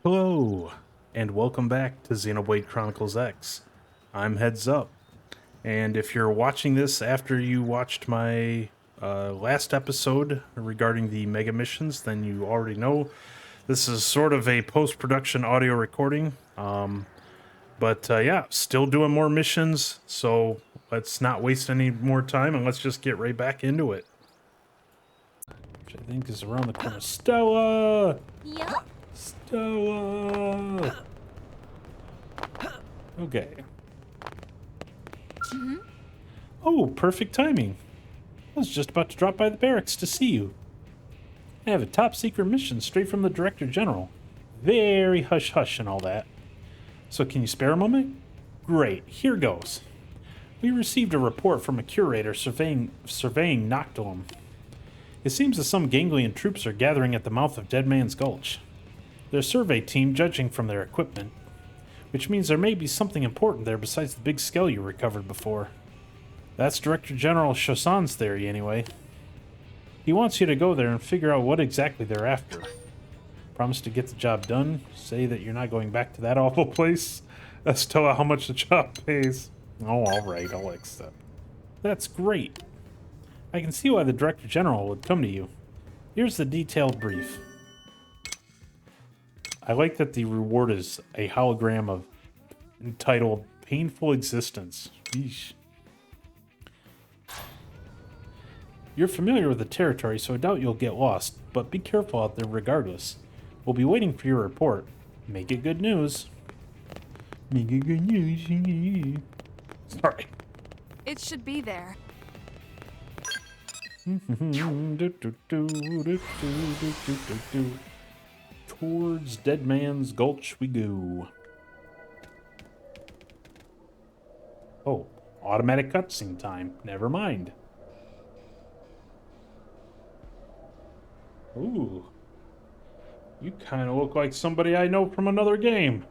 Hello, and welcome back to Xenoblade Chronicles X. I'm Heads Up, and if you're watching this after you watched my last episode regarding the mega missions, then you already know this is sort of a post-production audio recording. But yeah, still doing more missions, so let's not waste any more time and let's just get right back into it. Which I think is around the corner. Stella! Yeah. Stella! Okay. Oh, perfect timing. I was just about to drop by the barracks to see you. I have a top secret mission straight from the Director General. Very hush-hush and all that. So can you spare a moment? Great, here goes. We received a report from a curator surveying Noctilum. It seems that some Ganglion troops are gathering at the mouth of Dead Man's Gulch. Their survey team judging from their equipment, which means there may be something important there besides the big skull you recovered before. That's Director General Shosan's theory, anyway. He wants you to go there and figure out what exactly they're after. Promise to get the job done. Say that you're not going back to that awful place. That's tell her how much the job pays. Oh, alright, I'll accept. That's great. I can see why the Director General would come to you. Here's the detailed brief. I like that the reward is a hologram of entitled Painful Existence. Yeesh. You're familiar with the territory, so I doubt you'll get lost, but be careful out there regardless. We'll be waiting for your report. Make it good news. Make it good news. Sorry. It should be there. Towards Dead Man's Gulch we go. Oh, automatic cutscene time. Never mind. Ooh. You kind of look like somebody I know from another game.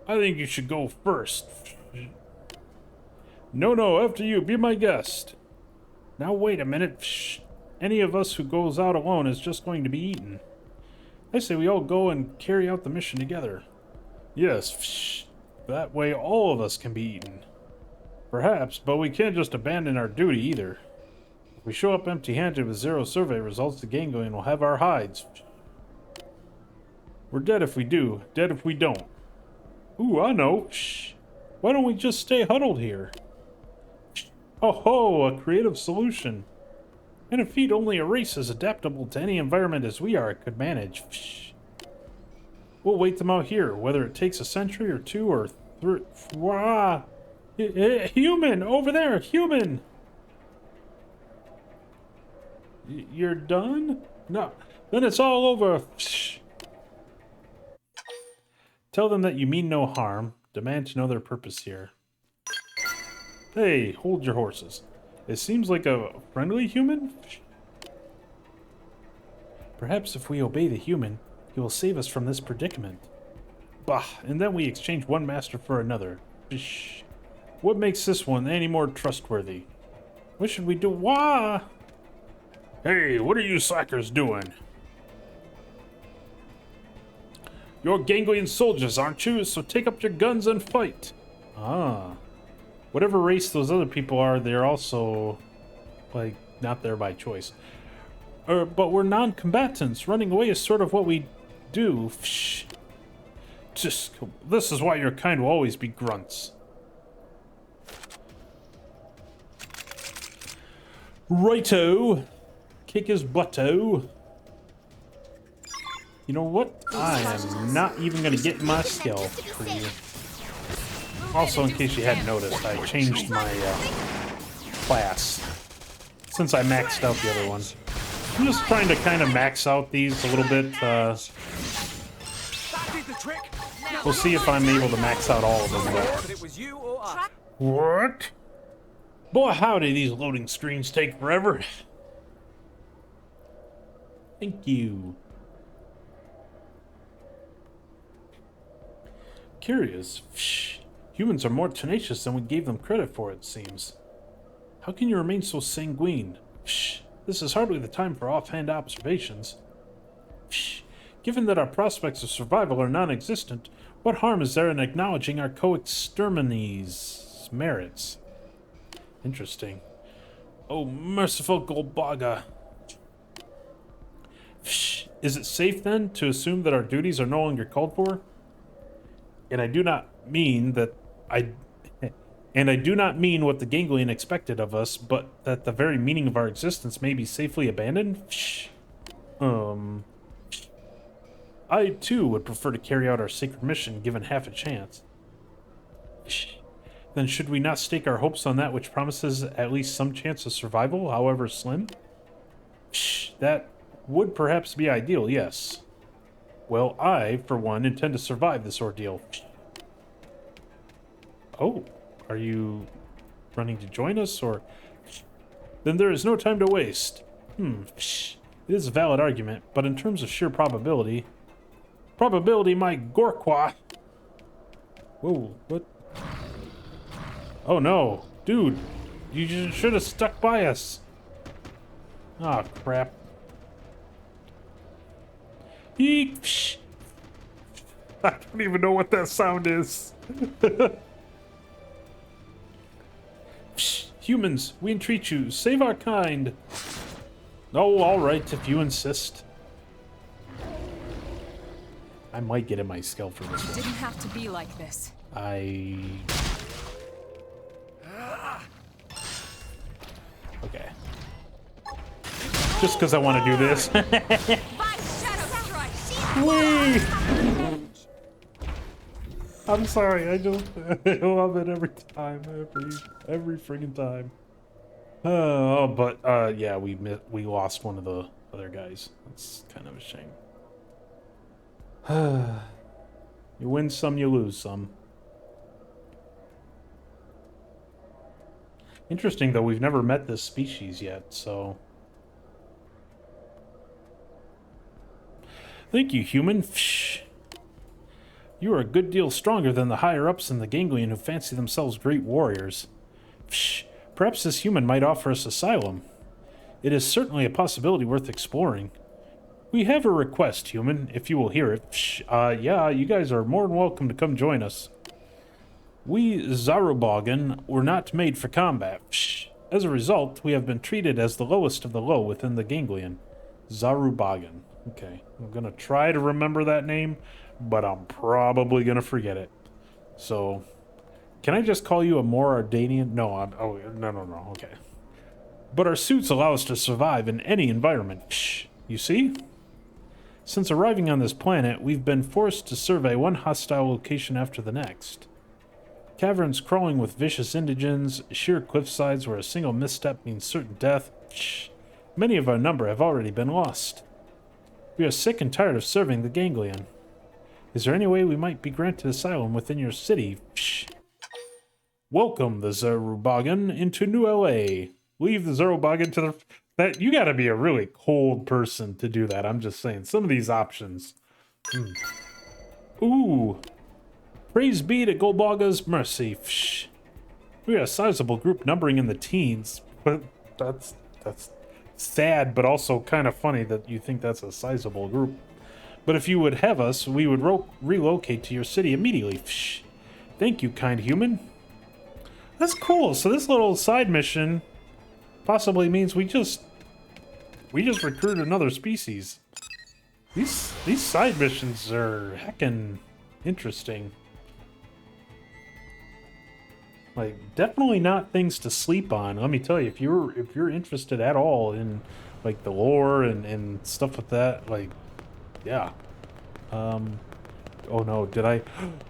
I think you should go first. No, after you. Be my guest. Now wait a minute. Any of us who goes out alone is just going to be eaten. I say we all go and carry out the mission together. Yes, that way all of us can be eaten. Perhaps, but we can't just abandon our duty either. If we show up empty-handed with 0 survey results, the Ganglion will have our hides. We're dead if we do, dead if we don't. Ooh, I know. Why don't we just stay huddled here? Oh ho, a creative solution. And a feat only a race as adaptable to any environment as we are could manage. We'll wait them out here, whether it takes a century or 2 or 3. Wah! Human! Over there! Human! You're done? No. Then it's all over. Tell them that you mean no harm. Demand to know their purpose here. Hey, hold your horses. It seems like a friendly human? Perhaps if we obey the human, he will save us from this predicament. Bah, and then we exchange one master for another. What makes this one any more trustworthy? What should we do? Wah! Hey, what are you slackers doing? You're Ganglion soldiers, aren't you? So take up your guns and fight. Ah. Whatever race those other people are, they're also, like, not there by choice. But we're non-combatants. Running away is sort of what we do. This is why your kind will always be grunts. Righto. Kick his butto. You know what? I am not even going to get my skill for you. Also, in case you hadn't noticed, I changed my class since I maxed out the other one. I'm just trying to kind of max out these a little bit. We'll see if I'm able to max out all of them. What? Boy, howdy, these loading screens take forever. Thank you. Curious. Humans are more tenacious than we gave them credit for, it seems. How can you remain so sanguine? This is hardly the time for offhand observations. Given that our prospects of survival are non-existent, what harm is there in acknowledging our co-exterminees' merits? Interesting. Oh, merciful Golbaga. Is it safe, then, to assume that our duties are no longer called for? And I do not mean that And I do not mean what the ganglion expected of us, but that the very meaning of our existence may be safely abandoned? I, too, would prefer to carry out our sacred mission given half a chance. Then should we not stake our hopes on that which promises at least some chance of survival, however slim? That would perhaps be ideal, yes. Well, I, for one, intend to survive this ordeal. Oh, are you running to join us, or... Then there is no time to waste. It is a valid argument, but in terms of sheer probability... Probability, my Gorqua! Whoa, what? Oh no, dude, you should have stuck by us. Oh, crap. Eek! I don't even know what that sound is. Humans, we entreat you, save our kind. Oh, all right, if you insist. I might get in my skill for this one. It didn't have to be like this. Okay. Just because I want to do this. Whee! I'm sorry, I love it every time, every friggin' time. But yeah, we lost one of the other guys. That's kind of a shame. You win some, you lose some. Interesting, though, we've never met this species yet, so... Thank you, human. You are a good deal stronger than the higher-ups in the ganglion who fancy themselves great warriors. Perhaps this human might offer us asylum. It is certainly a possibility worth exploring. We have a request, human, if you will hear it. Yeah, you guys are more than welcome to come join us. We Zaruboggan were not made for combat. As a result, we have been treated as the lowest of the low within the ganglion. Zaruboggan. Okay, I'm gonna try to remember that name, but I'm probably gonna forget it. So, can I just call you a more Ardanian? No, no, okay. But our suits allow us to survive in any environment. You see? Since arriving on this planet, we've been forced to survey one hostile location after the next. Caverns crawling with vicious indigents, sheer cliffsides where a single misstep means certain death. Many of our number have already been lost. We are sick and tired of serving the ganglion. Is there any way we might be granted asylum within your city? Welcome, the Zaruboggan, into New LA. Leave the Zaruboggan to the... That you gotta be a really cold person to do that. I'm just saying. Some of these options. Ooh. Praise be to Golbaga's mercy. We are a sizable group numbering in the teens. But that's sad, but also kind of funny that you think that's a sizable group. But if you would have us, we would relocate to your city immediately. Thank you, kind human. That's cool. So this little side mission possibly means we just recruited another species. These side missions are heckin' interesting. Like, definitely not things to sleep on. Let me tell you, if you're interested at all in like the lore and stuff like that, like, yeah. Oh no, did I?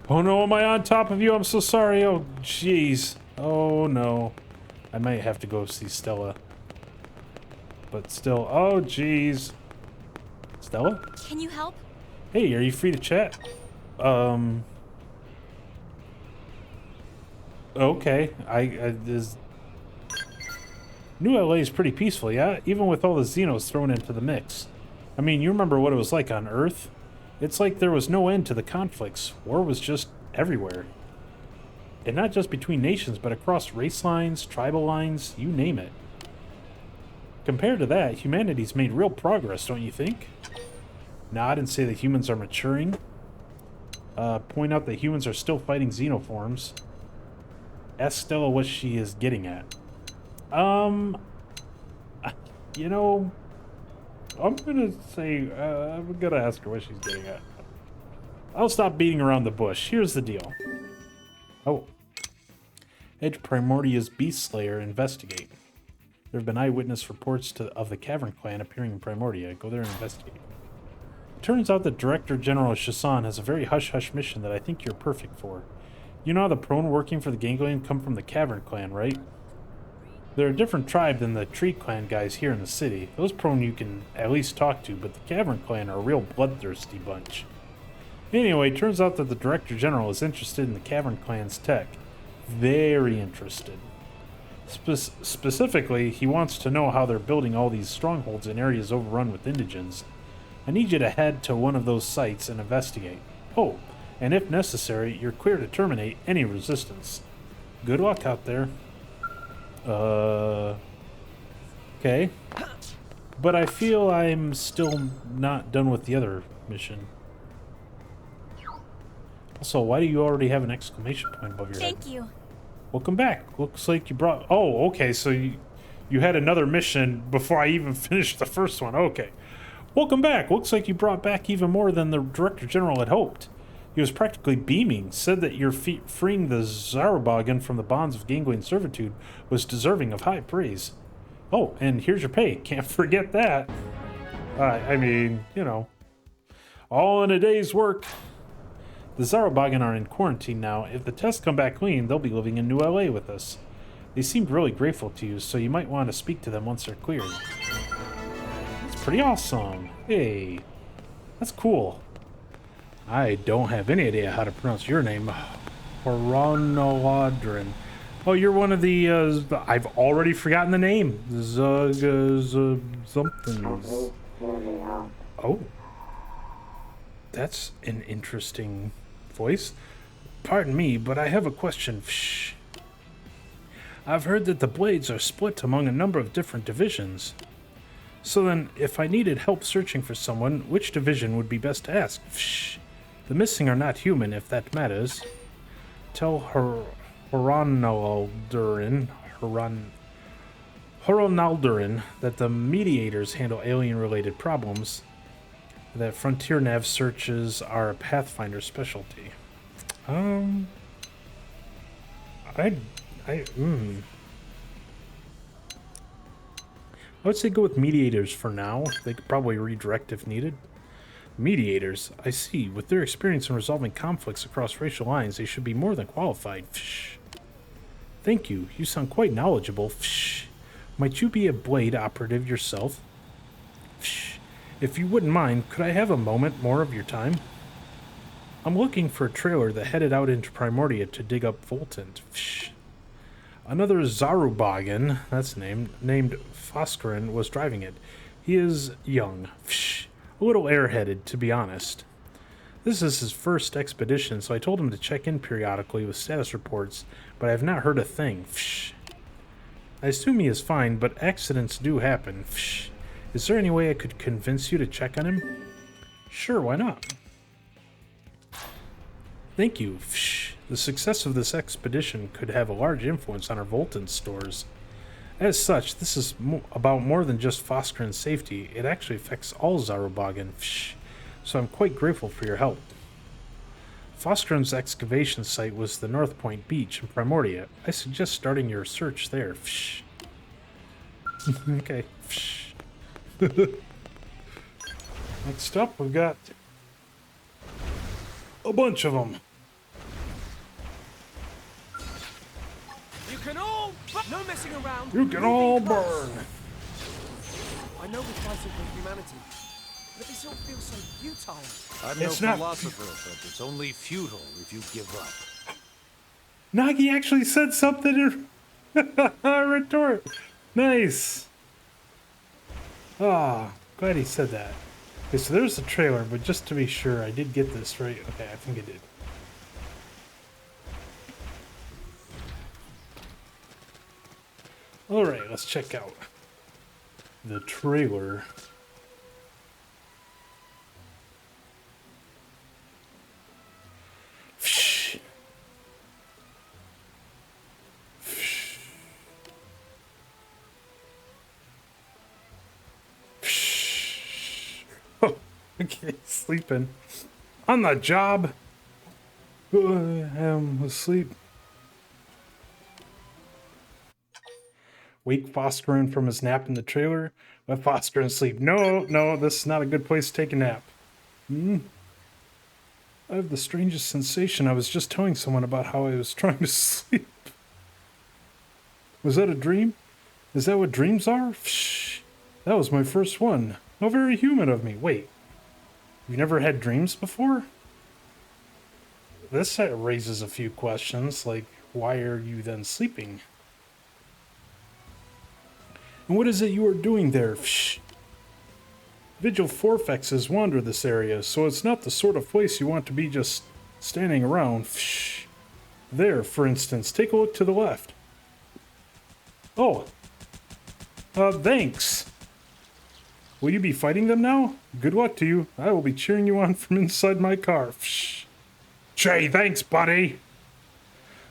Oh no, am I on top of you? I'm so sorry. Oh jeez. Oh no. I might have to go see Stella. But still, oh jeez. Stella? Can you help? Hey, are you free to chat? Okay, New LA is pretty peaceful, yeah? Even with all the Xenos thrown into the mix. I mean, you remember what it was like on Earth? It's like there was no end to the conflicts. War was just everywhere. And not just between nations, but across race lines, tribal lines, you name it. Compared to that, humanity's made real progress, don't you think? nod and say the humans are maturing. Point out that humans are still fighting xenoforms. Ask Stella what she is getting at. You know, I'm gonna say, I'm gonna ask her what she's getting at. I'll stop beating around the bush. Here's the deal. Oh. Head Primordia's Beast Slayer investigate. There have been eyewitness reports of the Cavern Clan appearing in Primordia. Go there and investigate. It turns out that Director General Shasan has a very hush-hush mission that I think you're perfect for. You know how the prone working for the Ganglion come from the Cavern Clan, right? They're a different tribe than the Tree Clan guys here in the city. Those prone you can at least talk to, but the Cavern Clan are a real bloodthirsty bunch. Anyway, it turns out that the Director General is interested in the Cavern Clan's tech. Very interested. Specifically, he wants to know how they're building all these strongholds in areas overrun with indigents. I need you to head to one of those sites and investigate. Oh, and if necessary, you're clear to terminate any resistance. Good luck out there. Okay. But I feel I'm still not done with the other mission. Also, why do you already have an exclamation point above your head? Thank you. Welcome back. Looks like you brought... Oh, okay, so you had another mission before I even finished the first one. Okay. Welcome back. Looks like you brought back even more than the Director General had hoped. He was practically beaming, said that your freeing the Zaruboggan from the bonds of Ganglion servitude was deserving of high praise. Oh, and here's your pay. Can't forget that. I mean, you know, all in a day's work. The Zaruboggan are in quarantine now. If the tests come back clean, they'll be living in New LA with us. They seemed really grateful to you, so you might want to speak to them once they're cleared. That's pretty awesome. Hey, that's cool. I don't have any idea how to pronounce your name. Horonowandrin. Oh, you're one of the, I've already forgotten the name. Something. Oh. That's an interesting voice. Pardon me, but I have a question. Shh. I've heard that the Blades are split among a number of different divisions. So then, if I needed help searching for someone, which division would be best to ask? Shh. The missing are not human, if that matters. Tell Horonaldurin that the mediators handle alien-related problems. That Frontier Nav searches are a Pathfinder specialty. I would say go with mediators for now. They could probably redirect if needed. Mediators, I see. With their experience in resolving conflicts across racial lines, they should be more than qualified. Psh. Thank you. You sound quite knowledgeable. Psh. Might you be a Blade operative yourself? Psh. If you wouldn't mind, could I have a moment more of your time? I'm looking for a trailer that headed out into Primordia to dig up Voltant. Psh. Another Zaruboggan, that's named Foskarin, was driving it. He is young. Psh. A little airheaded, to be honest. This is his first expedition, so I told him to check in periodically with status reports, but I have not heard a thing. Psh. I assume he is fine, but accidents do happen. Psh. Is there any way I could convince you to check on him? Sure, why not? Thank you. Psh. The success of this expedition could have a large influence on our Voltan stores. As such, this is about more than just Foskarin's safety. It actually affects all Zaruboggan. Psh. So I'm quite grateful for your help. Foskarin's excavation site was the North Point Beach in Primordia. I suggest starting your search there. Psh. Okay. Psh. Next up, we've got a bunch of them. You can all no messing around. You can all burn. I know we're fighting for humanity, but this all feels so futile. I'm It's no not- philosopher, but it's only futile if you give up. Nagi actually said something in retort. Nice. Ah, glad he said that. Okay, so there's the trailer, but just to be sure, I did get this right. Okay, I think I did. Alright, let's check out the trailer. Okay, sleeping. On the job. I'm asleep. Wake Foscarin from his nap in the trailer. Let Foscarin sleep. No, this is not a good place to take a nap. I have the strangest sensation. I was just telling someone about how I was trying to sleep. Was that a dream? Is that what dreams are? Shh. That was my first one. How very human of me. Wait. You never had dreams before? This raises a few questions, like, why are you then sleeping? And what is it you are doing there? Shh. Vigil forfexes wander this area, so it's not the sort of place you want to be just standing around. Shh. There, for instance, take a look to the left. Oh. Thanks. Will you be fighting them now? Good luck to you. I will be cheering you on from inside my car. Shh. Jay, thanks, buddy.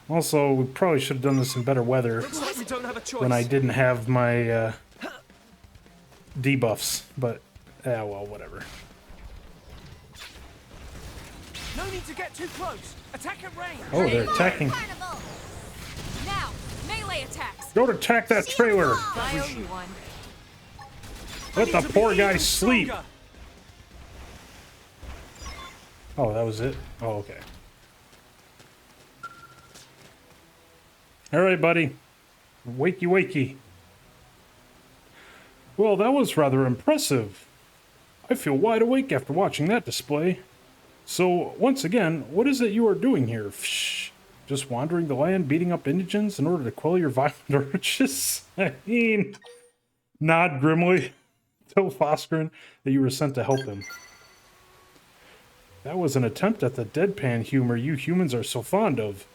Also, we probably should have done this in better weather. Looks like we don't have a choice. When I didn't have my debuffs, but well, whatever. No need to get too close. Attack at range. Oh, they're attacking. Now, melee attacks. Don't attack that trailer. I owe you one. Let the poor guy sleep. Oh, that was it? Oh, okay. All right, buddy. Wakey, wakey. Well, that was rather impressive. I feel wide awake after watching that display. So, once again, what is it you are doing here? Shh. Just wandering the land, beating up indigents in order to quell your violent urges? I mean, nod grimly. Tell Foscarin that you were sent to help him. That was an attempt at the deadpan humor you humans are so fond of.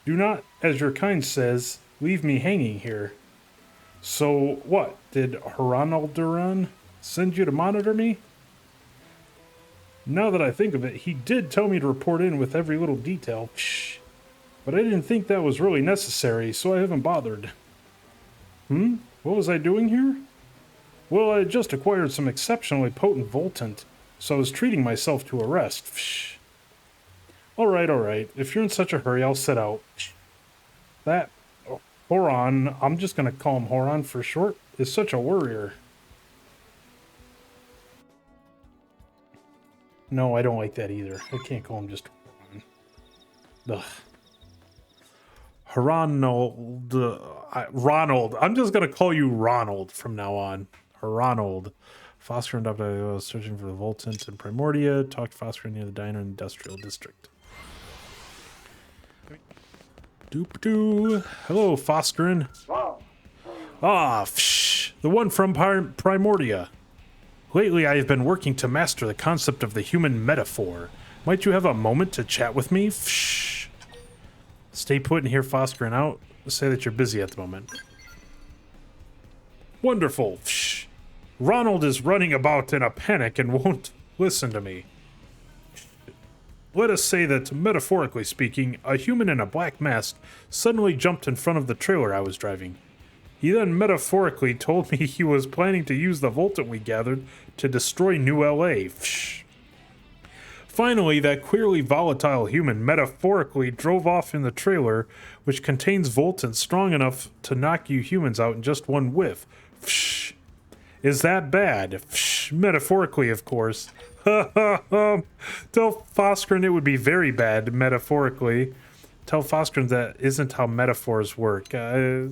Do not, as your kind says, leave me hanging here. So, what? Did Haranalduran send you to monitor me? Now that I think of it, he did tell me to report in with every little detail. Shh. But I didn't think that was really necessary, so I haven't bothered. What was I doing here? Well, I had just acquired some exceptionally potent Voltant, so I was treating myself to a rest. Shh. Alright. If you're in such a hurry, I'll set out. That Horon, I'm just going to call him Horon for short, is such a warrior. No, I don't like that either. I can't call him just Horon. Ugh. Ronald. I'm just going to call you Ronald from now on. Ronald. Foscarin was searching for the Voltant in Primordia. Talked to Foscarin near the Diner Industrial District. Doop-doo. Hello, Foscarin. The one from Primordia. Lately, I have been working to master the concept of the human metaphor. Might you have a moment to chat with me? Stay put and hear Foscarin out. Say that you're busy at the moment. Wonderful. Ronald is running about in a panic and won't listen to me. Let us say that, metaphorically speaking, a human in a black mask suddenly jumped in front of the trailer I was driving. He then metaphorically told me he was planning to use the Voltant we gathered to destroy New LA. Finally, that queerly volatile human metaphorically drove off in the trailer, which contains Voltant strong enough to knock you humans out in just one whiff. Is that bad? Metaphorically, of course. Tell Foscarin it would be very bad, metaphorically. Tell Foscarin that isn't how metaphors work. I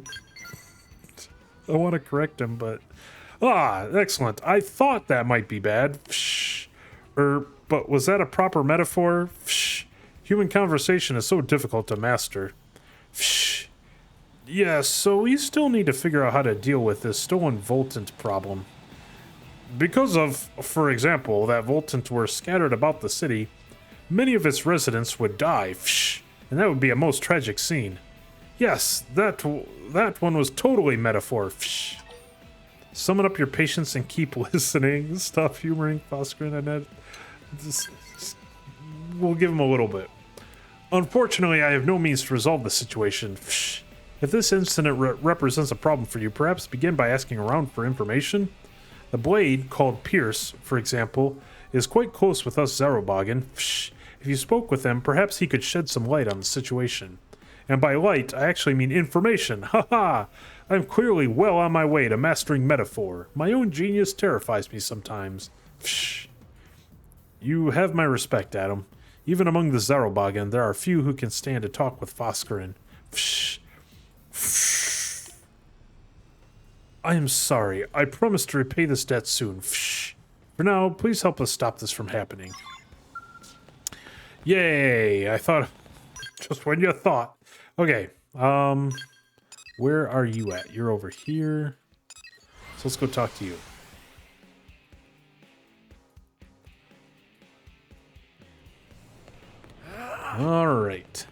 want to correct him, but... excellent. I thought that might be bad. But was that a proper metaphor? Human conversation is so difficult to master. Yes, so we still need to figure out how to deal with this stolen Voltant problem. Because of, for example, that Voltant were scattered about the city, many of its residents would die, and that would be a most tragic scene. Yes, that one was totally metaphor. Summon up your patience and keep listening. Stop humoring Foscarin and Ed. We'll give him a little bit. Unfortunately, I have no means to resolve the situation. If this incident represents a problem for you, perhaps begin by asking around for information. The blade, called Pierce, for example, is quite close with us Zaruboggan. If you spoke with him, perhaps he could shed some light on the situation. And by light, I actually mean information. Ha! I'm clearly well on my way to mastering metaphor. My own genius terrifies me sometimes. You have my respect, Adam. Even among the Zaruboggan, there are few who can stand to talk with Foscarin. I am sorry. I promise to repay this debt soon. For now, please help us stop this from happening. Yay! I thought... Just when you thought. Okay. Where are you at? You're over here. So let's go talk to you. All right.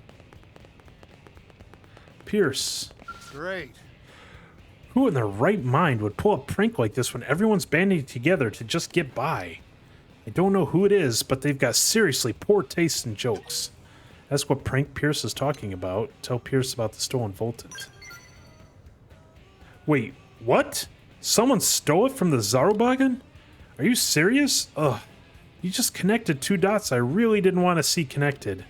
Pierce. Great. Who in their right mind would pull a prank like this when everyone's banding together to just get by? I don't know who it is, but they've got seriously poor taste in jokes. That's what prank Pierce is talking about. Tell Pierce about the stolen Voltant. Wait, what? Someone stole it from the Zaruboggan? Are you serious? Ugh. You just connected two dots I really didn't want to see connected.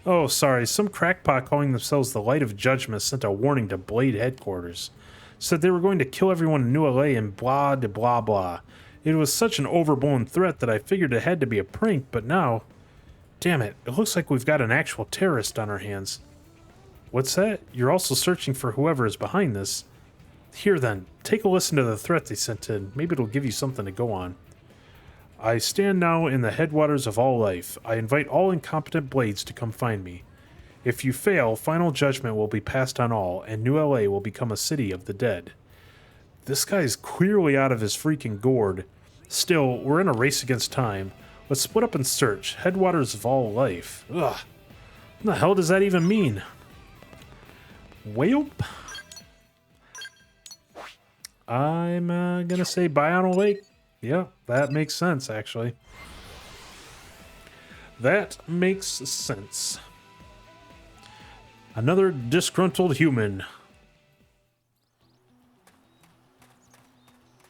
Oh, sorry. Some crackpot calling themselves the Light of Judgment sent a warning to Blade headquarters. Said they were going to kill everyone in New LA and blah de blah blah. It was such an overblown threat that I figured it had to be a prank, but now... Damn it, it looks like we've got an actual terrorist on our hands. What's that? You're also searching for whoever is behind this. Here then, take a listen to the threat they sent in. Maybe it'll give you something to go on. I stand now in the headwaters of all life. I invite all incompetent blades to come find me. If you fail, final judgment will be passed on all, and New LA will become a city of the dead. This guy's clearly out of his freaking gourd. Still, we're in a race against time. Let's split up and search. Headwaters of all life. Ugh. What the hell does that even mean? Welp. I'm gonna say Bionicle Lake. Yeah, that makes sense, actually. That makes sense. Another disgruntled human.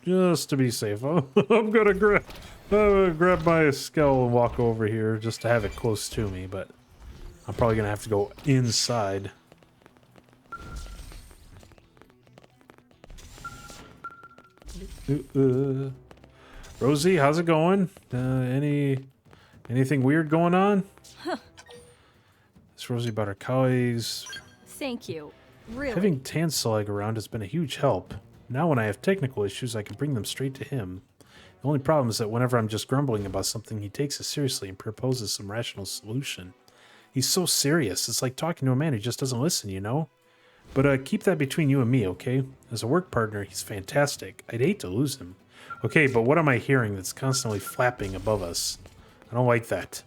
Just to be safe. I'm gonna grab my skull and walk over here just to have it close to me, but I'm probably gonna have to go inside. Rosie, how's it going? Anything weird going on? Huh. It's Rosie about her colleagues. Thank you. Really. Having Tansalag around has been a huge help. Now when I have technical issues, I can bring them straight to him. The only problem is that whenever I'm just grumbling about something, he takes it seriously and proposes some rational solution. He's so serious. It's like talking to a man who just doesn't listen, you know? But keep that between you and me, okay? As a work partner, he's fantastic. I'd hate to lose him. Okay, but what am I hearing that's constantly flapping above us? I don't like that.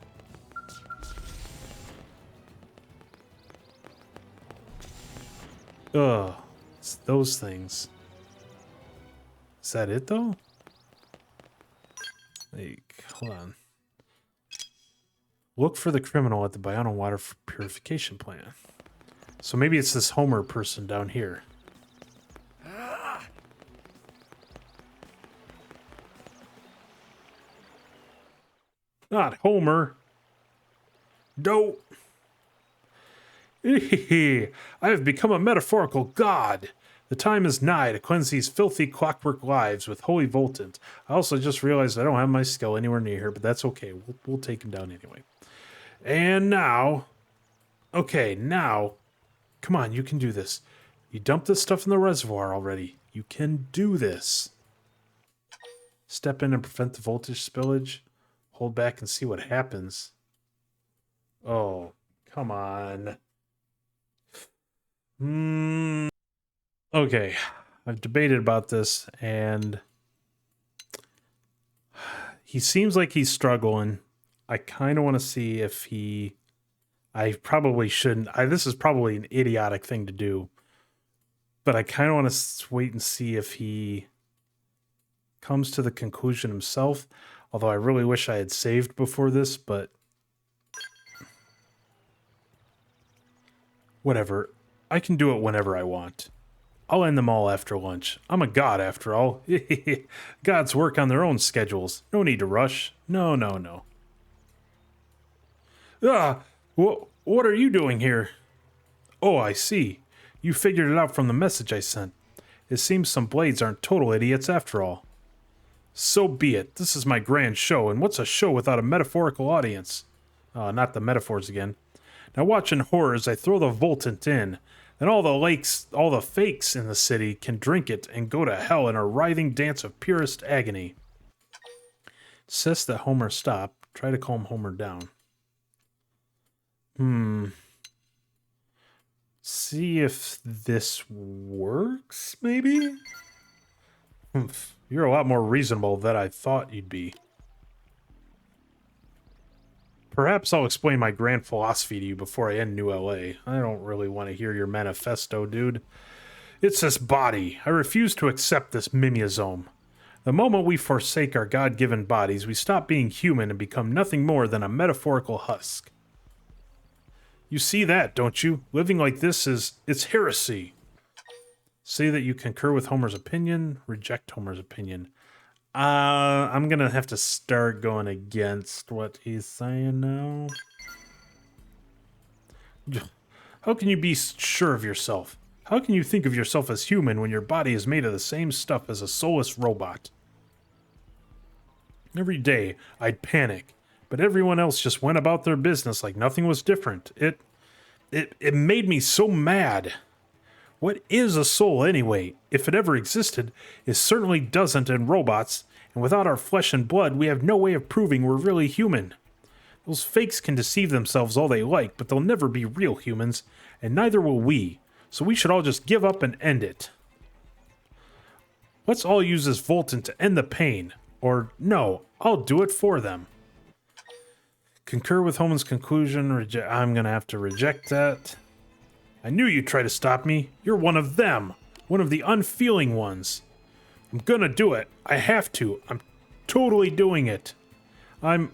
Ugh. It's those things. Is that it, though? Like, hold on. Look for the criminal at the Bionicle water purification plant. So maybe it's this Homer person down here. Not Homer. Dope. I have become a metaphorical god. The time is nigh to cleanse these filthy clockwork lives with holy Voltant. I also just realized I don't have my skull anywhere near here, but that's okay. We'll take him down anyway. And now... Okay, now... Come on, you can do this. You dumped this stuff in the reservoir already. You can do this. Step in and prevent the voltage spillage. Hold back and see what happens. Oh, come on. Okay, I've debated about this, and he seems like he's struggling. I kind of want to see if he... I probably shouldn't. This is probably an idiotic thing to do, but I kind of want to wait and see if he comes to the conclusion himself, although I really wish I had saved before this, but whatever. I can do it whenever I want. I'll end them all after lunch. I'm a god after all. Gods work on their own schedules. No need to rush. No, no, no. Ah, what are you doing here? Oh, I see. You figured it out from the message I sent. It seems some blades aren't total idiots after all. So be it. This is my grand show, and what's a show without a metaphorical audience? Not the metaphors again. Now watch in horror as I throw the Voltant in. Then all the fakes in the city can drink it and go to hell in a writhing dance of purest agony. It says that Homer stop. Try to calm Homer down. See if this works, maybe? You're a lot more reasonable than I thought you'd be. Perhaps I'll explain my grand philosophy to you before I end New LA. I don't really want to hear your manifesto, dude. It's this body. I refuse to accept this mimeosome. The moment we forsake our God-given bodies, we stop being human and become nothing more than a metaphorical husk. You see that, don't you? Living like this it's heresy. Say that you concur with Homer's opinion, reject Homer's opinion. I'm gonna have to start going against what he's saying now. How can you be sure of yourself? How can you think of yourself as human when your body is made of the same stuff as a soulless robot? Every day, I'd panic, but everyone else just went about their business like nothing was different. It made me so mad. What is a soul anyway? If it ever existed, it certainly doesn't in robots, and without our flesh and blood, we have no way of proving we're really human. Those fakes can deceive themselves all they like, but they'll never be real humans, and neither will we, so we should all just give up and end it. Let's all use this Voltant to end the pain. Or, no, I'll do it for them. Concur with Homer's conclusion. I'm gonna have to reject that. I knew you'd try to stop me. You're one of them. One of the unfeeling ones. I'm gonna do it. I have to. I'm totally doing it. I'm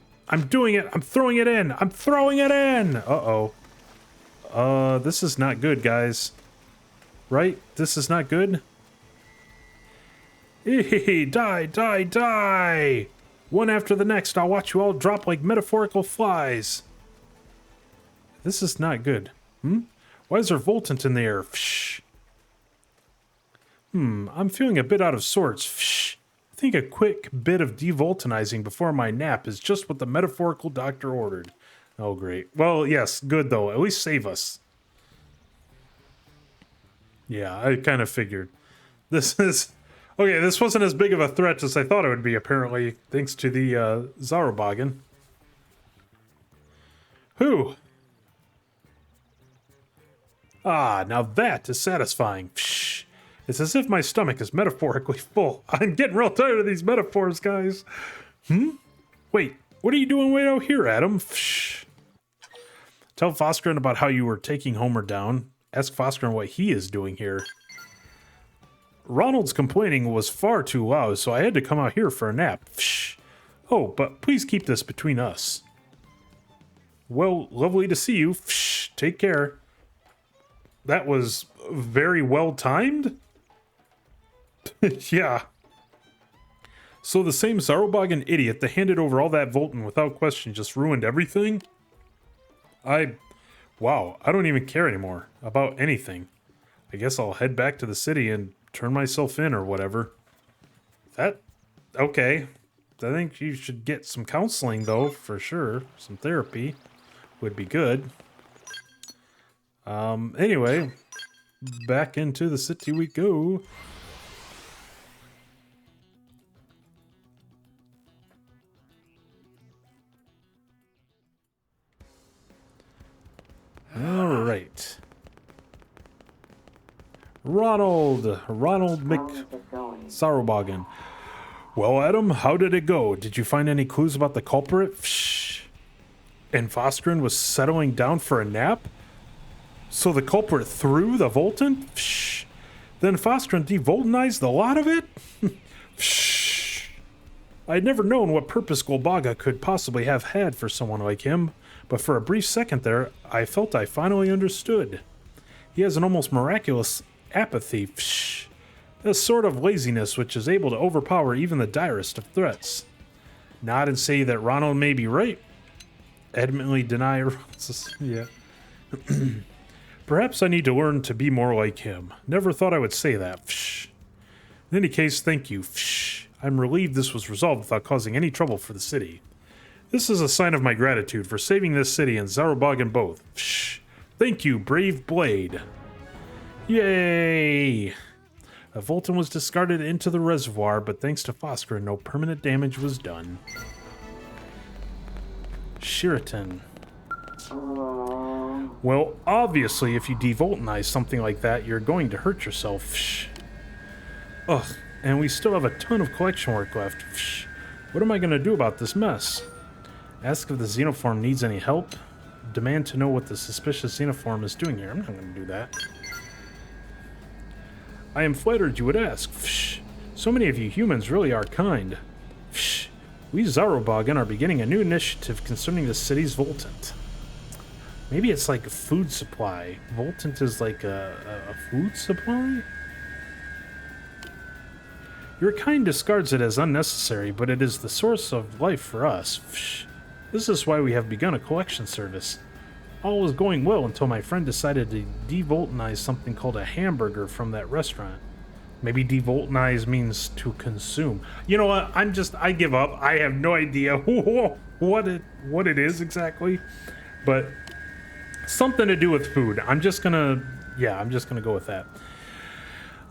doing it. I'm throwing it in. I'm throwing it in. Uh-oh. This is not good, guys. Right? This is not good? Die, die, die! One after the next, I'll watch you all drop like metaphorical flies. This is not good. Why is there Voltant in the air? Psh. I'm feeling a bit out of sorts. Psh. I think a quick bit of devoltanizing before my nap is just what the metaphorical doctor ordered. Oh, great. Well, yes, good though. At least save us. Yeah, I kind of figured. This is... Okay, this wasn't as big of a threat as I thought it would be, apparently, thanks to the Zaruboggan. Whew. Ah, now that is satisfying. Psh. It's as if my stomach is metaphorically full. I'm getting real tired of these metaphors, guys. Wait, what are you doing way out here, Adam? Psh. Tell Foskeren about how you were taking Homer down. Ask Foskeren what he is doing here. Ronald's complaining was far too loud, so I had to come out here for a nap. Psh. Oh, but please keep this between us. Well, lovely to see you. Psh. Take care. That was very well timed? Yeah. So the same Zaruboggan idiot that handed over all that Voltant without question just ruined everything? Wow, I don't even care anymore about anything. I guess I'll head back to the city and turn myself in or whatever. Okay. I think you should get some counseling though, for sure. Some therapy would be good. Anyway, back into the city we go. All right. Ronald Zaruboggan. Well, Adam, how did it go? Did you find any clues about the culprit? Shh. And Foskeren was settling down for a nap? So the culprit threw the Voltant? Shh. Then Foskeren devoltanized the lot of it? Shh. I'd never known what purpose Golbaga could possibly have had for someone like him, but for a brief second there, I felt I finally understood. He has an almost miraculous apathy. Psh. A sort of laziness which is able to overpower even the direst of threats. Nod and say that Ronald may be right. Adamantly deny. Yeah. Perhaps I need to learn to be more like him. Never thought I would say that. Psh. In any case, thank you. Psh. I'm relieved this was resolved without causing any trouble for the city. This is a sign of my gratitude for saving this city and Zaruboggan both. Psh. Thank you, brave blade. Yay! A Volton was discarded into the reservoir, but thanks to Fosker, no permanent damage was done. Sheraton. Well, obviously, if you devoltinize something like that, you're going to hurt yourself. Shh. Ugh, and we still have a ton of collection work left. Shh. What am I going to do about this mess? Ask if the Xenoform needs any help. Demand to know what the suspicious Xenoform is doing here. I'm not going to do that. I am flattered you would ask. Shh. So many of you humans really are kind. Shh. We Zaruboggan are beginning a new initiative concerning the city's Voltant. Maybe it's like a food supply. Voltant is like a food supply? Your kind discards it as unnecessary, but it is the source of life for us. Shh. This is why we have begun a collection service. All was going well until my friend decided to devoltinize something called a hamburger from that restaurant. Maybe devoltinize means to consume. You know what? I give up. I have no idea what it is exactly, but something to do with food. I'm just gonna go with that.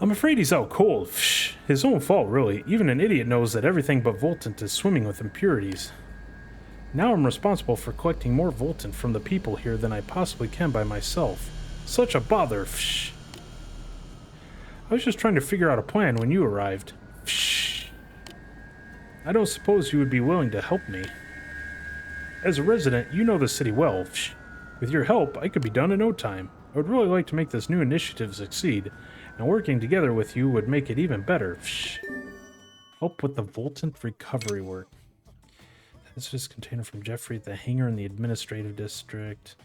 I'm afraid he's out cold. Psh, his own fault, really. Even an idiot knows that everything but Voltant is swimming with impurities. Now I'm responsible for collecting more Voltant from the people here than I possibly can by myself. Such a bother. Psh. I was just trying to figure out a plan when you arrived. Psh. I don't suppose you would be willing to help me. As a resident, you know the city well. Psh. With your help, I could be done in no time. I would really like to make this new initiative succeed, and working together with you would make it even better. Psh. Help with the Voltant recovery work. This is container from Jeffrey at the hangar in the administrative district.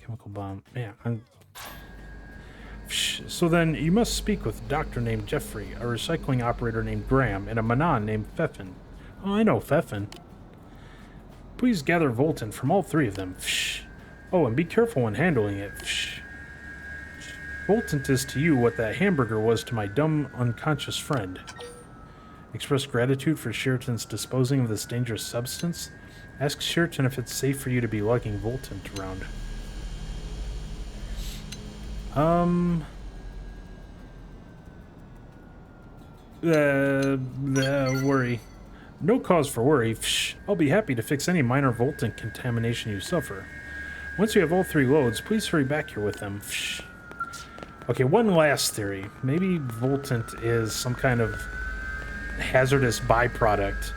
Chemical bomb. Yeah, So then you must speak with a doctor named Jeffrey, a recycling operator named Graham, and a Manon named Pfeffin. Oh, I know Pfeffin. Please gather Voltant from all three of them. Oh, and be careful when handling it. Voltant is to you what that hamburger was to my dumb, unconscious friend. Express gratitude for Sheraton's disposing of this dangerous substance. Ask Sheraton if it's safe for you to be lugging Voltant around. Worry. No cause for worry. I'll be happy to fix any minor Voltant contamination you suffer. Once you have all three loads, please hurry back here with them. Okay, one last theory. Maybe Voltant is some kind of hazardous byproduct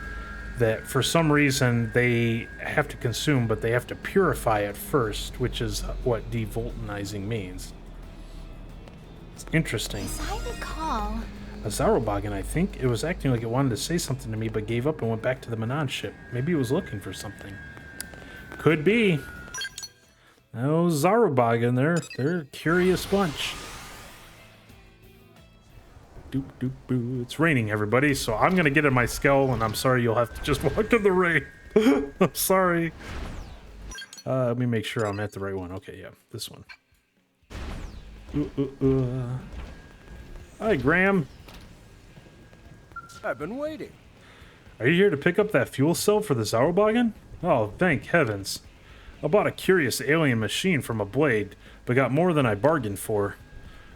that for some reason they have to consume, but they have to purify it first, which is what devoltinizing means. It's interesting. As I recall, A Zaruboggan, I think. It was acting like it wanted to say something to me, but gave up and went back to the Manon ship. Maybe it was looking for something. Could be. Oh, Zaruboggan, they're a curious bunch. Doop doop boo. It's raining, everybody, so I'm gonna get in my skull, and I'm sorry you'll have to just walk in the rain. I'm sorry. Let me make sure I'm at the right one. Okay, yeah, this one. Hi, Graham. I've been waiting. Are you here to pick up that fuel cell for the Zaruboggan? Oh, thank heavens. I bought a curious alien machine from a blade, but got more than I bargained for.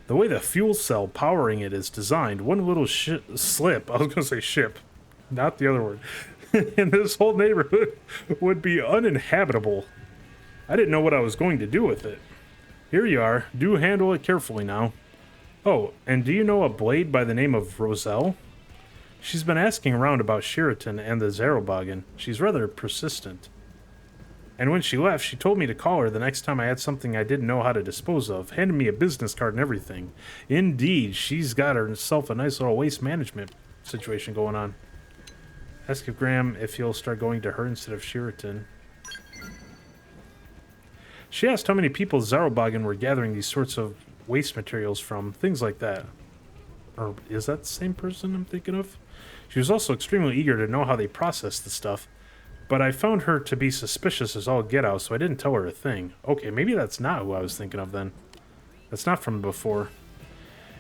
The way the fuel cell powering it is designed, one little slip, I was going to say ship, not the other word, and this whole neighborhood would be uninhabitable. I didn't know what I was going to do with it. Here you are. Do handle it carefully now. Oh, and do you know a blade by the name of Roselle? She's been asking around about Sheraton and the Zaruboggan. She's rather persistent. And when she left, she told me to call her the next time I had something I didn't know how to dispose of. Handed me a business card and everything. Indeed, she's got herself a nice little waste management situation going on. Ask if Graham if he'll start going to her instead of Sheraton. She asked how many people Zaruboggan were gathering these sorts of waste materials from, things like that. Or is that the same person I'm thinking of? She was also extremely eager to know how they process the stuff, but I found her to be suspicious as all get out, so I didn't tell her a thing. Okay, maybe that's not who I was thinking of then. That's not from before.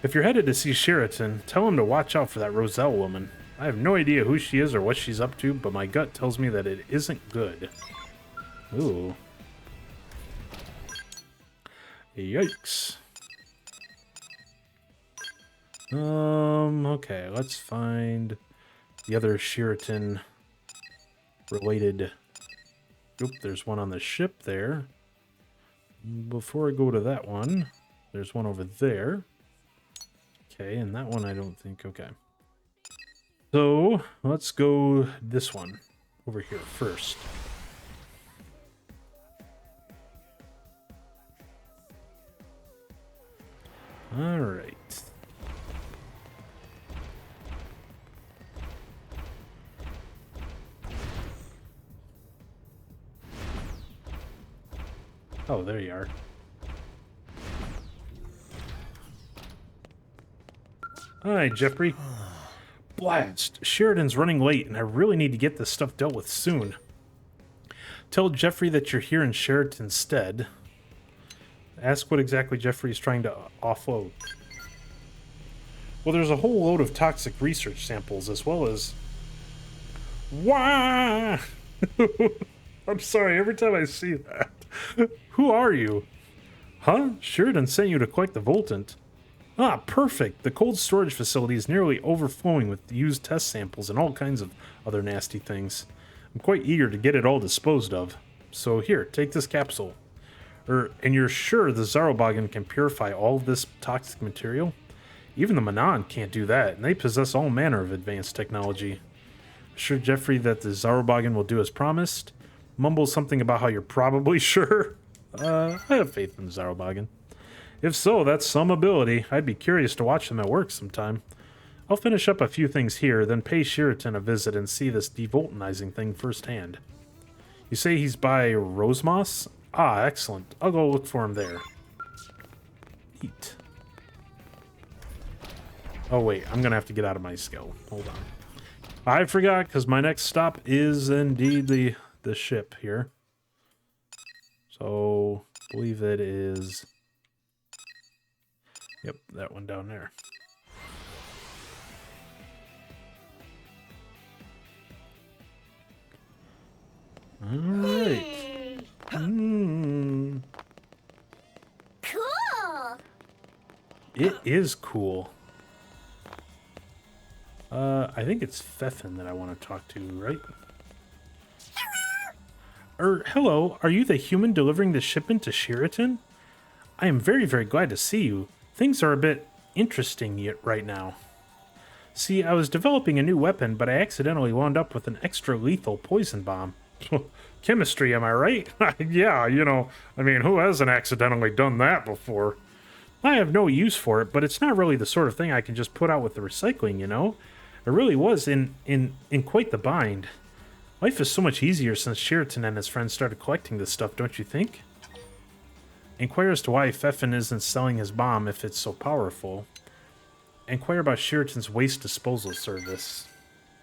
If you're headed to see Sheraton, tell him to watch out for that Roselle woman. I have no idea who she is or what she's up to, but my gut tells me that it isn't good. Ooh. Yikes. Okay, let's find the other Sheraton related. Oop, there's one on the ship there. Before I go to that one, there's one over there. Okay, and that one I don't think, okay. So, let's go this one over here first. All right. Oh, there you are. Hi, Jeffrey. Blast! Sheridan's running late, and I really need to get this stuff dealt with soon. Tell Jeffrey that you're here in Sheraton's stead. Ask what exactly Jeffrey is trying to offload. Well, there's a whole load of toxic research samples, as well as... Wah! I'm sorry, every time I see that. Who are you? Huh? Sheridan sent you to collect the Voltant. Ah, perfect. The cold storage facility is nearly overflowing with used test samples and all kinds of other nasty things. I'm quite eager to get it all disposed of. So here, take this capsule. And you're sure the Zaruboggan can purify all of this toxic material? Even the Manan can't do that, and they possess all manner of advanced technology. Assure Jeffrey that the Zaruboggan will do as promised. Mumble something about how you're probably sure. I have faith in the Zaruboggan. If so, that's some ability. I'd be curious to watch them at work sometime. I'll finish up a few things here, then pay Sheraton a visit and see this devoltanizing thing firsthand. You say he's by Rosemoss? Ah, excellent. I'll go look for him there. Eat. Oh, wait. I'm going to have to get out of my skill. Hold on. I forgot, because my next stop is indeed the ship here. So, I believe it is... Yep, that one down there. All right. Cool. It is cool. I think it's Pfeffin that I want to talk to, right? Hello, are you the human delivering the shipment to Sheraton? I am very, very glad to see you. Things are a bit interesting yet right now. See, I was developing a new weapon, but I accidentally wound up with an extra lethal poison bomb. Chemistry, am I right? Yeah, I mean, who hasn't accidentally done that before? I have no use for it, but it's not really the sort of thing I can just put out with the recycling, It really was in quite the bind. Life is so much easier since Sheraton and his friends started collecting this stuff, don't you think? Inquire as to why Pfeffin isn't selling his bomb if it's so powerful. Inquire about Sheraton's waste disposal service.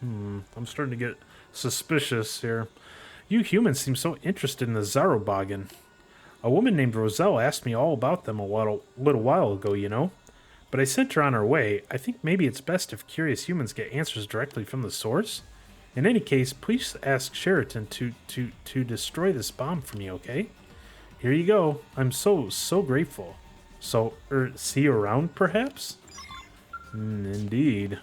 I'm starting to get suspicious here. You humans seem so interested in the Zaruboggan. A woman named Roselle asked me all about them a little while ago, But I sent her on her way. I think maybe it's best if curious humans get answers directly from the source. In any case, please ask Sheraton to destroy this bomb for me, okay? Here you go. I'm so grateful. So, see you around, perhaps? Indeed.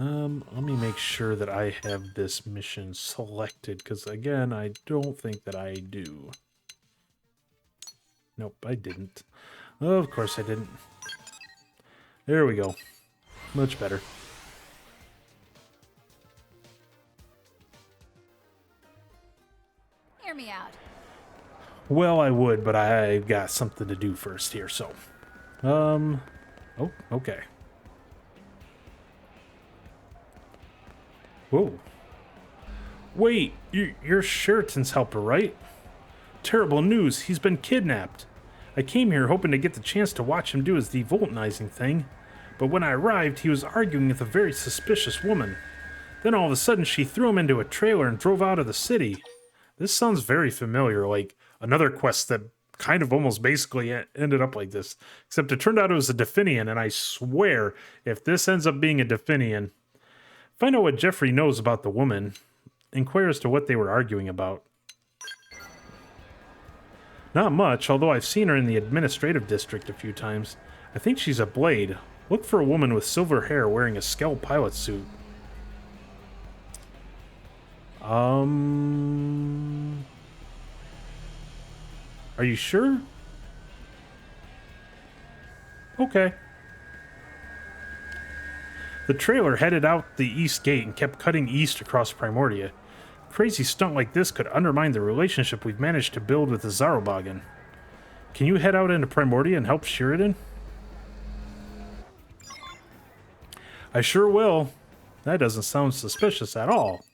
Let me make sure that I have this mission selected, because, again, I don't think that I do. Nope, I didn't. Of course I didn't. There we go. Much better. Hear me out. Well, I would, but I've got something to do first here, so. Oh, okay. Whoa. Wait, you're Sheraton's helper, right? Terrible news, he's been kidnapped. I came here hoping to get the chance to watch him do his devoltanizing thing, but when I arrived, he was arguing with a very suspicious woman. Then all of a sudden, she threw him into a trailer and drove out of the city. This sounds very familiar, like another quest that kind of almost basically ended up like this. Except it turned out it was a Definian, and I swear, if this ends up being a Definian, find out what Jeffrey knows about the woman. Inquire as to what they were arguing about. Not much, although I've seen her in the administrative district a few times. I think she's a blade. Look for a woman with silver hair wearing a Skell pilot suit. Are you sure? Okay. The trailer headed out the east gate and kept cutting east across Primordia. A crazy stunt like this could undermine the relationship we've managed to build with the Zaruboggan. Can you head out into Primordia and help Sheridan? I sure will. That doesn't sound suspicious at all.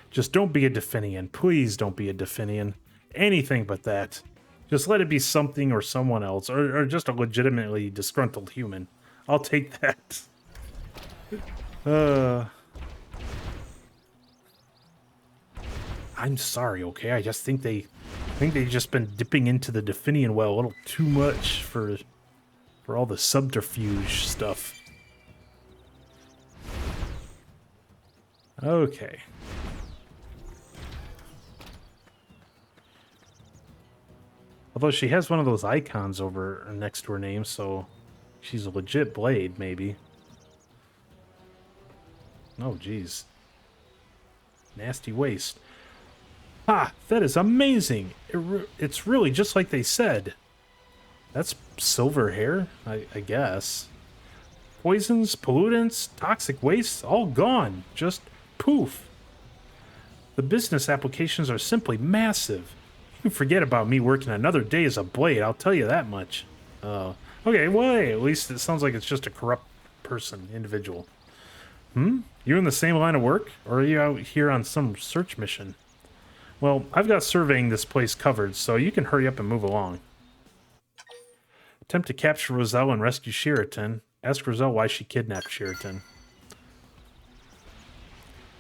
Just don't be a Definian. Please don't be a Definian. Anything but that. Just let it be something or someone else, or just a legitimately disgruntled human. I'll take that. I'm sorry, okay? I just think they've just been dipping into the Definian well a little too much for all the subterfuge stuff. Okay. Although she has one of those icons over next to her name, so she's a legit blade, maybe. Oh, geez. Nasty waste. Ah, that is amazing! It's really just like they said. That's silver hair, I guess. Poisons, pollutants, toxic waste, all gone. Just poof. The business applications are simply massive. You can forget about me working another day as a blade, I'll tell you that much. Okay, well, hey, at least it sounds like it's just a corrupt person, individual. You in the same line of work? Or are you out here on some search mission? Well, I've got surveying this place covered, so you can hurry up and move along. Attempt to capture Roselle and rescue Sheraton. Ask Roselle why she kidnapped Sheraton.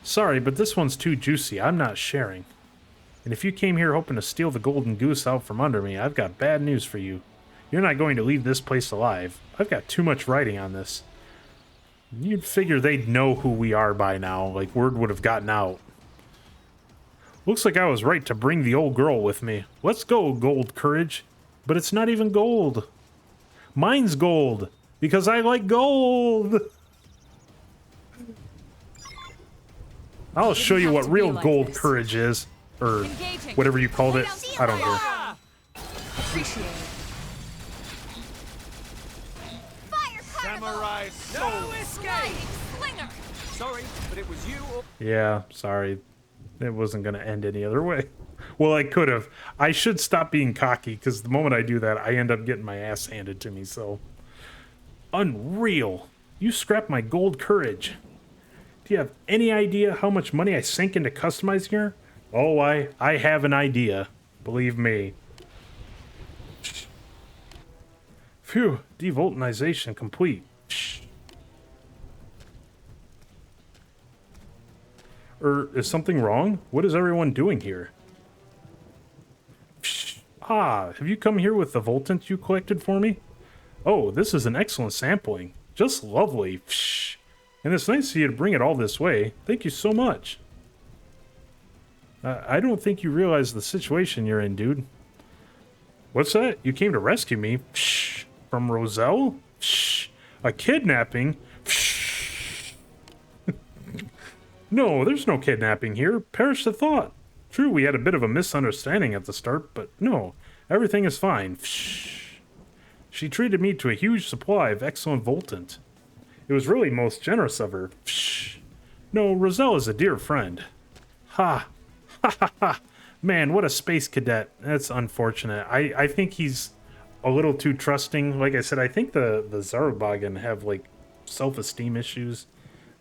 Sorry, but this one's too juicy. I'm not sharing. And if you came here hoping to steal the golden goose out from under me, I've got bad news for you. You're not going to leave this place alive. I've got too much writing on this. You'd figure they'd know who we are by now, like word would have gotten out. Looks like I was right to bring the old girl with me. Let's go, gold courage. But it's not even gold. Mine's gold, because I like gold. I'll show you what real gold courage is. Or whatever you called it. I don't care. Appreciate it. Samurai soul. No escape! Slinger. Sorry, but it was you or... Yeah, sorry. It wasn't going to end any other way. Well, I could have. I should stop being cocky, because the moment I do that, I end up getting my ass handed to me, so... Unreal. You scrapped my gold courage. Do you have any idea how much money I sink into customizing her? Oh, I have an idea. Believe me. Phew, devoltanization complete. Is something wrong? What is everyone doing here? Ah, have you come here with the Voltant you collected for me? Oh, this is an excellent sampling. Just lovely. And it's nice of you to bring it all this way. Thank you so much. I don't think you realize the situation you're in, dude. What's that? You came to rescue me? From Roselle? A kidnapping? No, there's no kidnapping here. Perish the thought. True, we had a bit of a misunderstanding at the start, but no, everything is fine. She treated me to a huge supply of excellent Voltant. It was really most generous of her. No, Roselle is a dear friend. Ha! Ha ha ha! Man, what a space cadet. That's unfortunate. I think he's a little too trusting. Like I said, I think the Zaruboggan have, like, self-esteem issues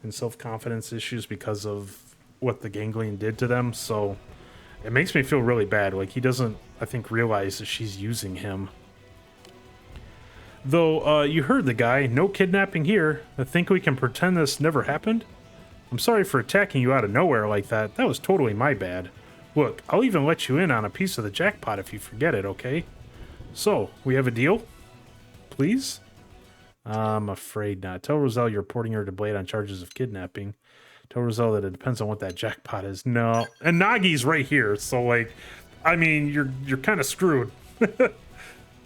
and self-confidence issues because of what the Ganglion did to them, so It makes me feel really bad. Like, he doesn't, I think, realize that she's using him. Though, you heard the guy. No kidnapping here. I think we can pretend this never happened? I'm sorry for attacking you out of nowhere like that. That was totally my bad. Look, I'll even let you in on a piece of the jackpot if you forget it, okay? So, we have a deal? Please? I'm afraid not. Tell Roselle you're reporting her to Blade on charges of kidnapping. Tell Roselle that it depends on what that jackpot is. No. And Nagi's right here, so, like, I mean, you're kind of screwed.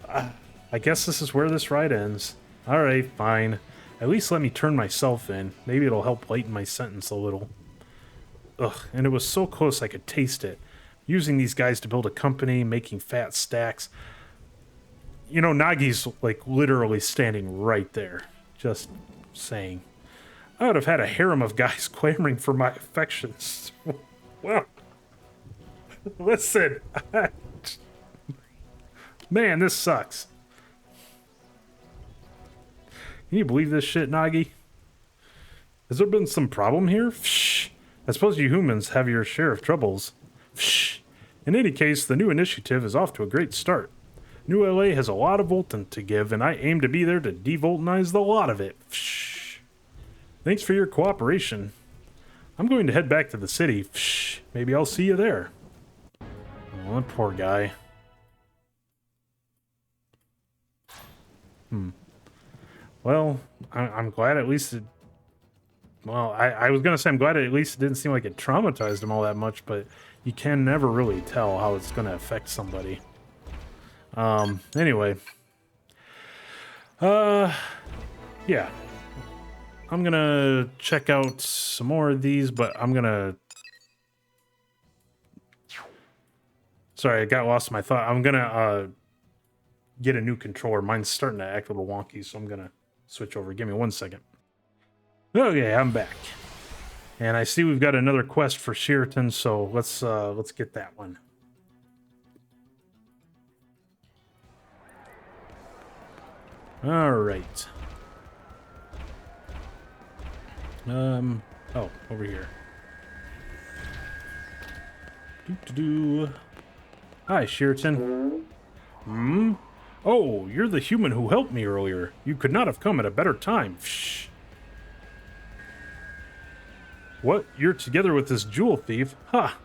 I guess this is where this ride ends. Alright, fine. At least let me turn myself in. Maybe it'll help lighten my sentence a little. Ugh, and it was so close I could taste it. Using these guys to build a company, making fat stacks. You know, Nagi's, like, literally standing right there. Just saying. I would have had a harem of guys clamoring for my affections. Well, listen. Man, this sucks. Can you believe this shit, Nagi? Has there been some problem here? Psh. I suppose you humans have your share of troubles. Psh. In any case, the new initiative is off to a great start. New LA has a lot of Voltan to give, and I aim to be there to devoltanize the lot of it. Psh. Thanks for your cooperation. I'm going to head back to the city. Psh. Maybe I'll see you there. Oh, that poor guy. Well, I'm glad at least it... Well, I was going to say I'm glad at least it didn't seem like it traumatized him all that much, but you can never really tell how it's going to affect somebody. Anyway. Yeah. I'm going to check out some more of these, but I'm going to... Sorry, I got lost in my thought. I'm going to get a new controller. Mine's starting to act a little wonky, so I'm going to switch over. Give me 1 second. Okay, I'm back. And I see we've got another quest for Sheraton, so let's get that one. All right. Oh, over here. Hi, Sheraton. Oh, you're the human who helped me earlier. You could not have come at a better time. Shh. What? You're together with this jewel thief? Ha!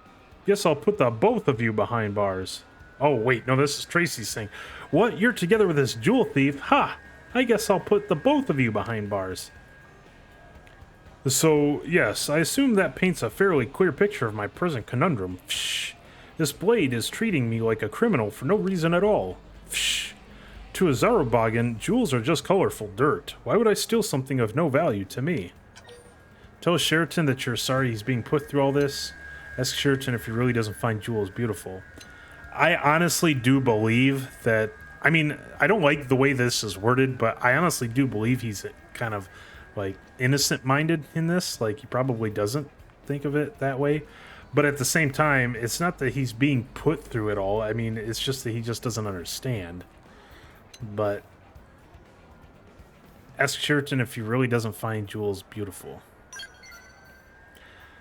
Guess I'll put the both of you behind bars. Oh, wait, no, this is Tracy's thing. What? You're together with this jewel thief? Ha! I guess I'll put the both of you behind bars. So, yes, I assume that paints a fairly clear picture of my present conundrum. Shh. This Blade is treating me like a criminal for no reason at all. Shh. To a Zaruboggan, jewels are just colorful dirt. Why would I steal something of no value to me? Tell Sheraton that you're sorry he's being put through all this. Ask Sheraton if he really doesn't find jewels beautiful. I honestly do believe that... I mean, I don't like the way this is worded, but I honestly do believe he's kind of, like, innocent-minded in this. Like, he probably doesn't think of it that way. But at the same time, it's not that he's being put through it all. I mean, it's just that he just doesn't understand. But ask Sheraton if he really doesn't find jewels beautiful.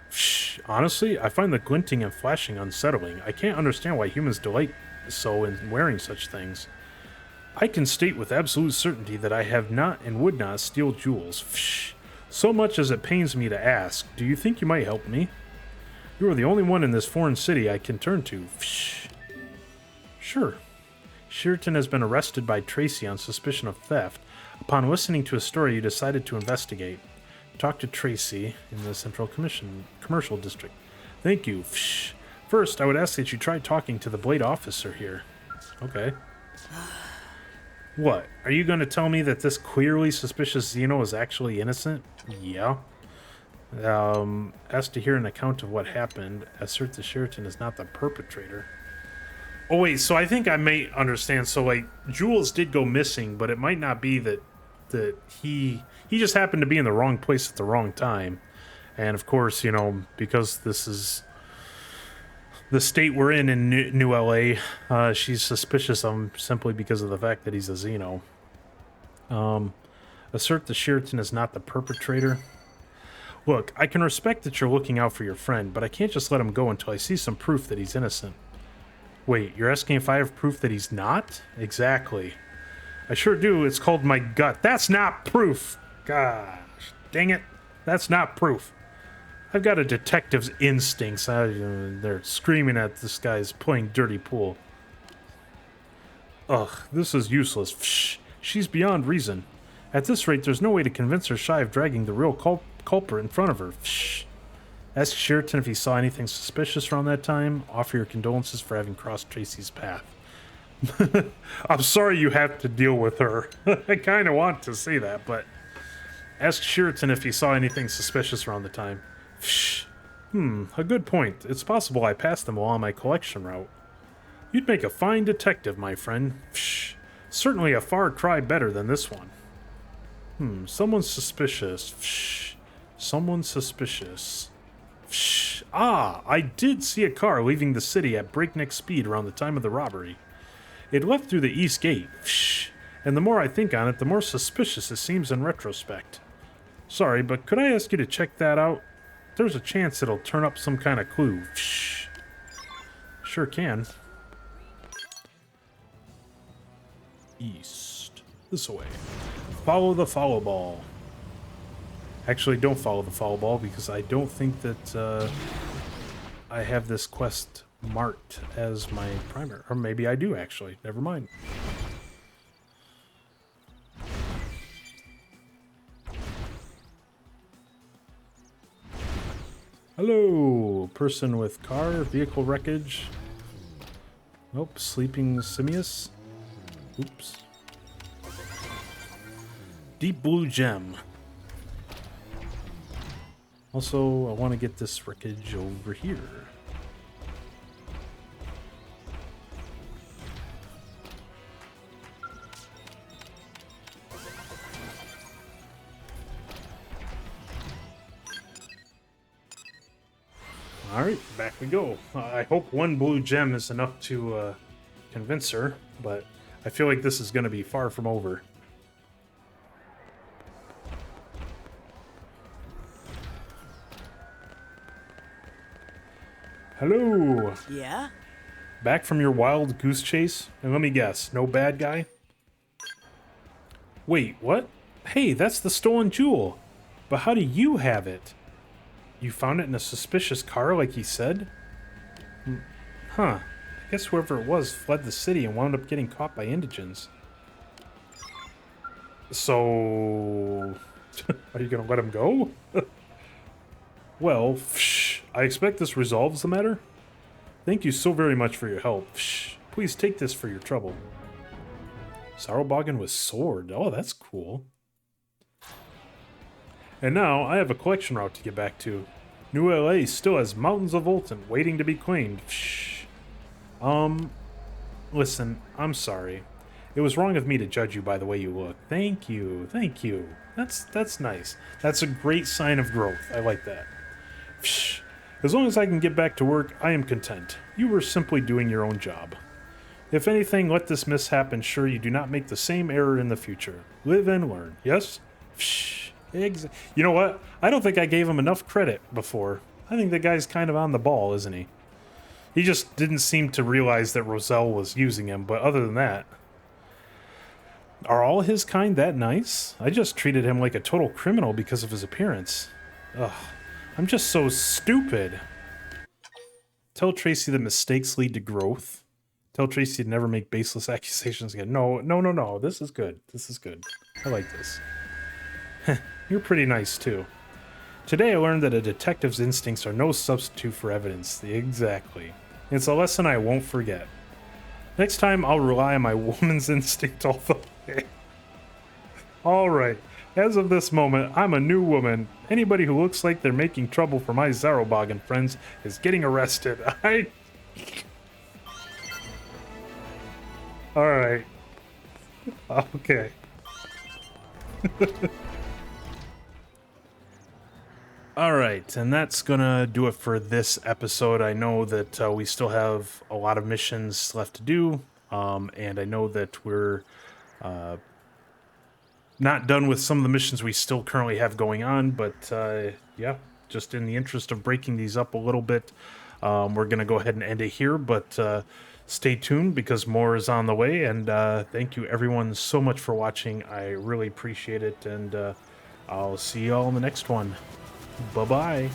Shh, honestly, I find the glinting and flashing unsettling. I can't understand why humans delight so in wearing such things. I can state with absolute certainty that I have not and would not steal jewels. Shh. So much as it pains me to ask, do you think you might help me? You are the only one in this foreign city I can turn to. Shh. Sure. Sheraton has been arrested by Tracy on suspicion of theft. Upon listening to his story, you decided to investigate. Talk to Tracy in the Central Commercial District. Thank you. Psh. First, I would ask that you try talking to the Blade officer here. Okay. What? Are you going to tell me that this clearly suspicious Xeno is actually innocent? Yeah. Ask to hear an account of what happened. Assert that Sheraton is not the perpetrator. Oh, wait, so I think I may understand. So, like, jewels did go missing, but it might not be that he just happened to be in the wrong place at the wrong time. And of course, you know, because this is the state we're in New LA, she's suspicious of him simply because of the fact that he's a Xeno. Assert the Sheraton is not the perpetrator. Look, I can respect that you're looking out for your friend, but I can't just let him go until I see some proof that he's innocent. Wait, you're asking if I have proof that he's not? Exactly. I sure do. It's called my gut. That's not proof! Gosh, dang it. That's not proof. I've got a detective's instincts. They're screaming at this guy's playing dirty pool. Ugh, this is useless. Psh, she's beyond reason. At this rate, there's no way to convince her shy of dragging the real culprit in front of her. Psh. Ask Sheraton if he saw anything suspicious around that time. Offer your condolences for having crossed Tracy's path. I'm sorry you have to deal with her. I kind of want to say that, but... Ask Sheraton if he saw anything suspicious around the time. Psh. A good point. It's possible I passed them while on my collection route. You'd make a fine detective, my friend. Psh. Certainly a far cry better than this one. Someone suspicious. Psh. Someone suspicious. Psh. Ah, I did see a car leaving the city at breakneck speed around the time of the robbery. It left through the east gate. Psh. And the more I think on it, the more suspicious it seems in retrospect. Sorry, but could I ask you to check that out? There's a chance it'll turn up some kind of clue. Psh. Sure can. East. This way. Follow the follow ball. Actually, don't follow the follow ball because I don't think that I have this quest marked as my primary. Or maybe I do, actually. Never mind. Hello, person with car, vehicle wreckage. Nope, sleeping simius. Oops. Deep blue gem. Also, I want to get this wreckage over here. Alright, back we go. I hope one blue gem is enough to convince her, but I feel like this is going to be far from over. Hello! Yeah? Back from your wild goose chase? And let me guess, no bad guy? Wait, what? Hey, that's the stolen jewel! But how do you have it? You found it in a suspicious car like he said? Huh. I guess whoever it was fled the city and wound up getting caught by indigents. So... are you gonna let him go? Well, I expect this resolves the matter. Thank you so very much for your help. Please take this for your trouble. Zaruboggan with sword. Oh, that's cool. And now, I have a collection route to get back to. New LA still has mountains of Volton waiting to be claimed. Listen, I'm sorry. It was wrong of me to judge you by the way you look. Thank you, thank you. That's nice. That's a great sign of growth. I like that. As long as I can get back to work, I am content. You were simply doing your own job. If anything, let this mishap ensure you do not make the same error in the future. Live and learn, yes? You know what? I don't think I gave him enough credit before. I think the guy's kind of on the ball, isn't he? He just didn't seem to realize that Roselle was using him, but other than that... Are all his kind that nice? I just treated him like a total criminal because of his appearance. Ugh, I'm just so stupid. Tell Tracy that mistakes lead to growth. Tell Tracy to never make baseless accusations again. No. This is good. This is good. I like this. You're pretty nice, too. Today I learned that a detective's instincts are no substitute for evidence. Exactly. It's a lesson I won't forget. Next time, I'll rely on my woman's instinct all the way. Alright. As of this moment, I'm a new woman. Anybody who looks like they're making trouble for my Zaruboggan friends is getting arrested. Alright. Okay. Alright, and that's gonna do it for this episode. I know that we still have a lot of missions left to do, and I know that we're not done with some of the missions we still currently have going on, but yeah, just in the interest of breaking these up a little bit, we're going to go ahead and end it here, but stay tuned because more is on the way, and thank you everyone so much for watching. I really appreciate it, and I'll see you all in the next one. Bye-bye.